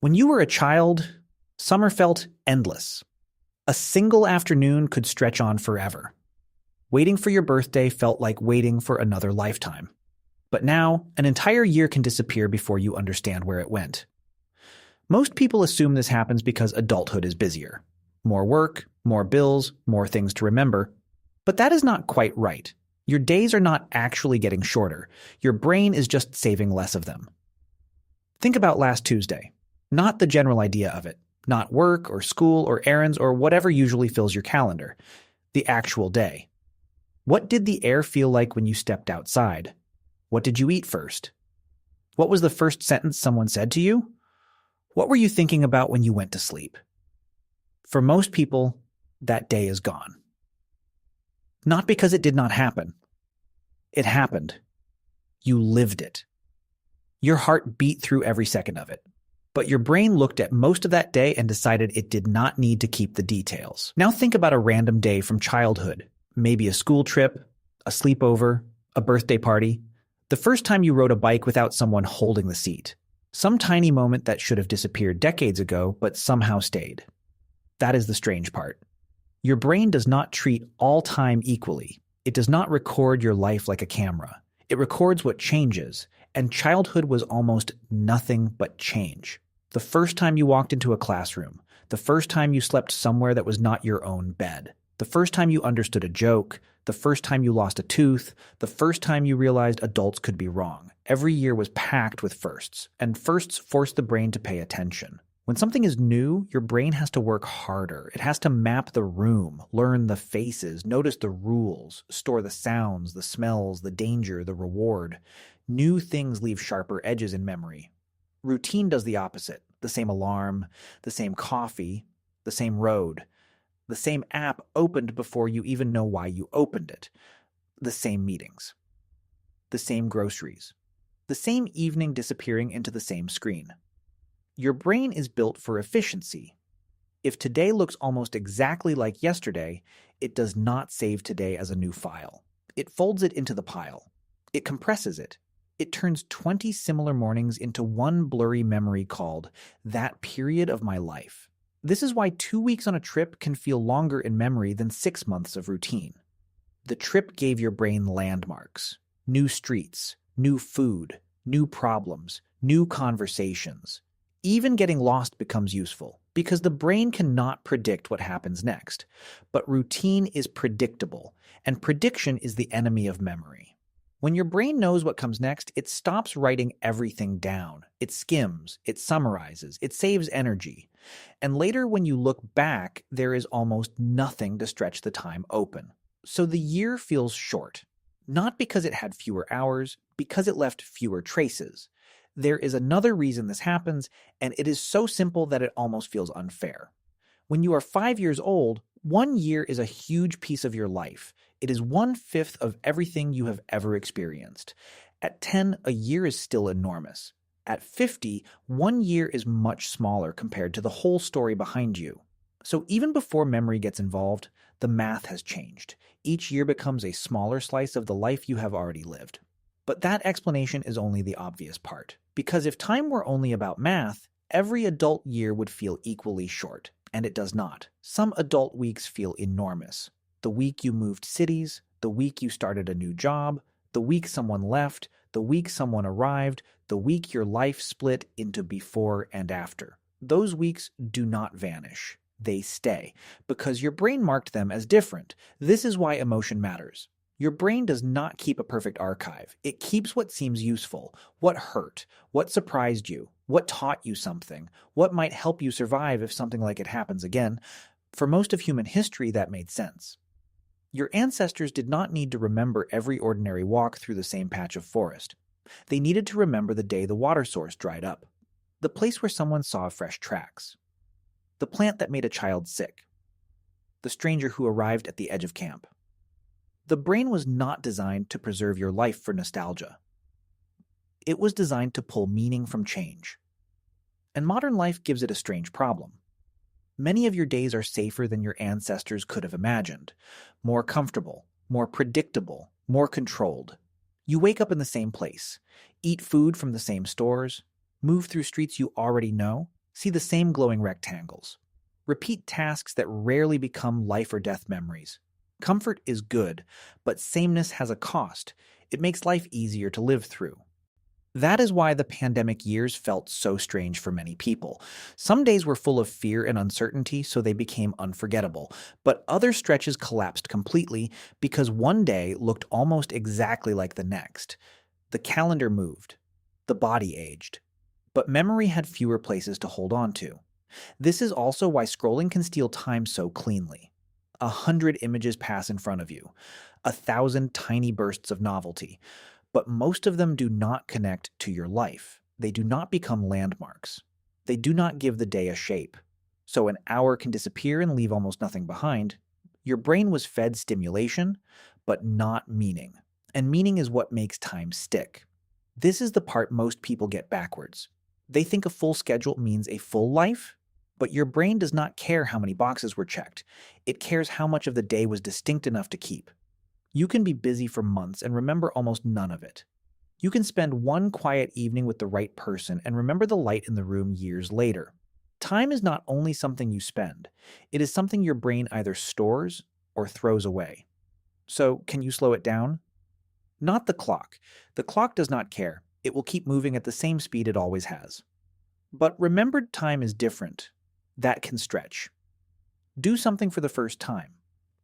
When you were a child, summer felt endless. A single afternoon could stretch on forever. Waiting for your birthday felt like waiting for another lifetime. But now, an entire year can disappear before you understand where it went. Most people assume this happens because adulthood is busier. More work, more bills, more things to remember. But that is not quite right. Your days are not actually getting shorter. Your brain is just saving less of them. Think about last Tuesday. Not the general idea of it. Not work or school or errands or whatever usually fills your calendar. The actual day. What did the air feel like when you stepped outside? What did you eat first? What was the first sentence someone said to you? What were you thinking about when you went to sleep? For most people, that day is gone. Not because it did not happen. It happened. You lived it. Your heart beat through every second of it. But your brain looked at most of that day and decided it did not need to keep the details. Now think about a random day from childhood. Maybe a school trip, a sleepover, a birthday party. The first time you rode a bike without someone holding the seat. Some tiny moment that should have disappeared decades ago, but somehow stayed. That is the strange part. Your brain does not treat all time equally. It does not record your life like a camera. It records what changes, and childhood was almost nothing but change. The first time you walked into a classroom, the first time you slept somewhere that was not your own bed, the first time you understood a joke, the first time you lost a tooth, the first time you realized adults could be wrong. Every year was packed with firsts, and firsts force the brain to pay attention. When something is new, your brain has to work harder. It has to map the room, learn the faces, notice the rules, store the sounds, the smells, the danger, the reward. New things leave sharper edges in memory. Routine does the opposite. The same alarm, the same coffee, the same road. The same app opened before you even know why you opened it. The same meetings. The same groceries. The same evening disappearing into the same screen. Your brain is built for efficiency. If today looks almost exactly like yesterday, it does not save today as a new file. It folds it into the pile. It compresses it. It turns 20 similar mornings into one blurry memory called that period of my life. This is why 2 weeks on a trip can feel longer in memory than 6 months of routine. The trip gave your brain landmarks, new streets, new food, new problems, new conversations. Even getting lost becomes useful because the brain cannot predict what happens next. But routine is predictable, and prediction is the enemy of memory. When your brain knows what comes next, it stops writing everything down. It skims, it summarizes, it saves energy. And later when you look back, there is almost nothing to stretch the time open. So the year feels short. Not because it had fewer hours, because it left fewer traces. There is another reason this happens, and it is so simple that it almost feels unfair. When you are 5 years old, 1 year is a huge piece of your life. It is 1/5 of everything you have ever experienced. At 10, a year is still enormous. At 50, 1 year is much smaller compared to the whole story behind you. So even before memory gets involved, the math has changed. Each year becomes a smaller slice of the life you have already lived. But that explanation is only the obvious part. Because if time were only about math, every adult year would feel equally short. And it does not. Some adult weeks feel enormous. The week you moved cities, the week you started a new job, the week someone left, the week someone arrived, the week your life split into before and after. Those weeks do not vanish. They stay, because your brain marked them as different. This is why emotion matters. Your brain does not keep a perfect archive. It keeps what seems useful, what hurt, what surprised you, what taught you something, what might help you survive if something like it happens again. For most of human history, that made sense. Your ancestors did not need to remember every ordinary walk through the same patch of forest. They needed to remember the day the water source dried up, the place where someone saw fresh tracks, the plant that made a child sick, the stranger who arrived at the edge of camp. The brain was not designed to preserve your life for nostalgia. It was designed to pull meaning from change. And modern life gives it a strange problem. Many of your days are safer than your ancestors could have imagined, more comfortable, more predictable, more controlled. You wake up in the same place, eat food from the same stores, move through streets you already know, See the same glowing rectangles. Repeat tasks that rarely become life or death memories. Comfort is good, but sameness has a cost. It makes life easier to live through. That is why the pandemic years felt so strange for many people. Some days were full of fear and uncertainty, so they became unforgettable. But other stretches collapsed completely because one day looked almost exactly like the next. The calendar moved. The body aged. But memory had fewer places to hold on to. This is also why scrolling can steal time so cleanly. 100 images pass in front of you, 1,000 tiny bursts of novelty, but most of them do not connect to your life. They do not become landmarks. They do not give the day a shape. So an hour can disappear and leave almost nothing behind. Your brain was fed stimulation, but not meaning. And meaning is what makes time stick. This is the part most people get backwards. They think a full schedule means a full life, but your brain does not care how many boxes were checked. It cares how much of the day was distinct enough to keep. You can be busy for months and remember almost none of it. You can spend one quiet evening with the right person and remember the light in the room years later. Time is not only something you spend, it is something your brain either stores or throws away. So, can you slow it down? Not the clock. The clock does not care. It will keep moving at the same speed it always has. But remembered time is different. That can stretch. Do something for the first time.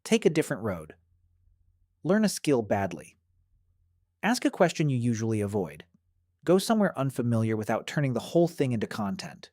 Take a different road. Learn a skill badly. Ask a question you usually avoid. Go somewhere unfamiliar without turning the whole thing into content.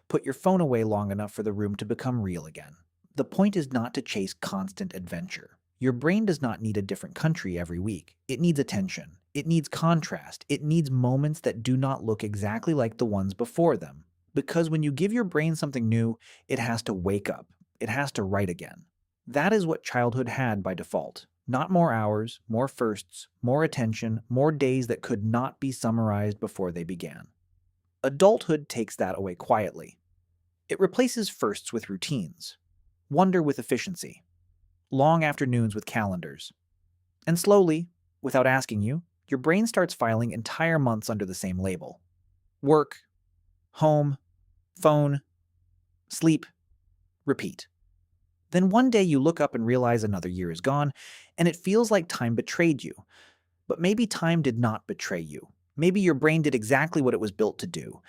Put your phone away long enough for the room to become real again. The point is not to chase constant adventure. Your brain does not need a different country every week. It needs attention. It needs contrast. It needs moments that do not look exactly like the ones before them. Because when you give your brain something new, it has to wake up. It has to write again. That is what childhood had by default. Not more hours, more firsts, more attention, more days that could not be summarized before they began. Adulthood takes that away quietly. It replaces firsts with routines, wonder with efficiency, long afternoons with calendars. And slowly, without asking you, your brain starts filing entire months under the same label. Work, home, phone, sleep, repeat. Then one day you look up and realize another year is gone, and it feels like time betrayed you. But maybe time did not betray you. Maybe your brain did exactly what it was built to do.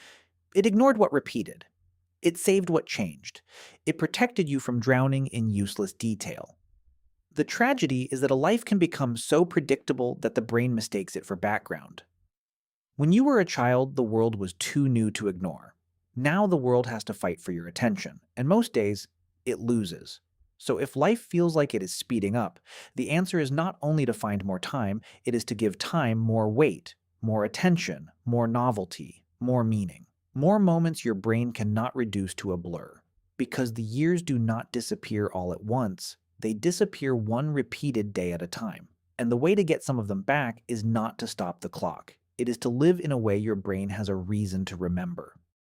It ignored what repeated. It saved what changed. It protected you from drowning in useless detail. The tragedy is that a life can become so predictable that the brain mistakes it for background. When you were a child, the world was too new to ignore. Now the world has to fight for your attention, and most days, it loses. So if life feels like it is speeding up, the answer is not only to find more time, it is to give time more weight, more attention, more novelty, more meaning. More moments your brain cannot reduce to a blur. Because the years do not disappear all at once, they disappear one repeated day at a time. And the way to get some of them back is not to stop the clock. It is to live in a way your brain has a reason to remember.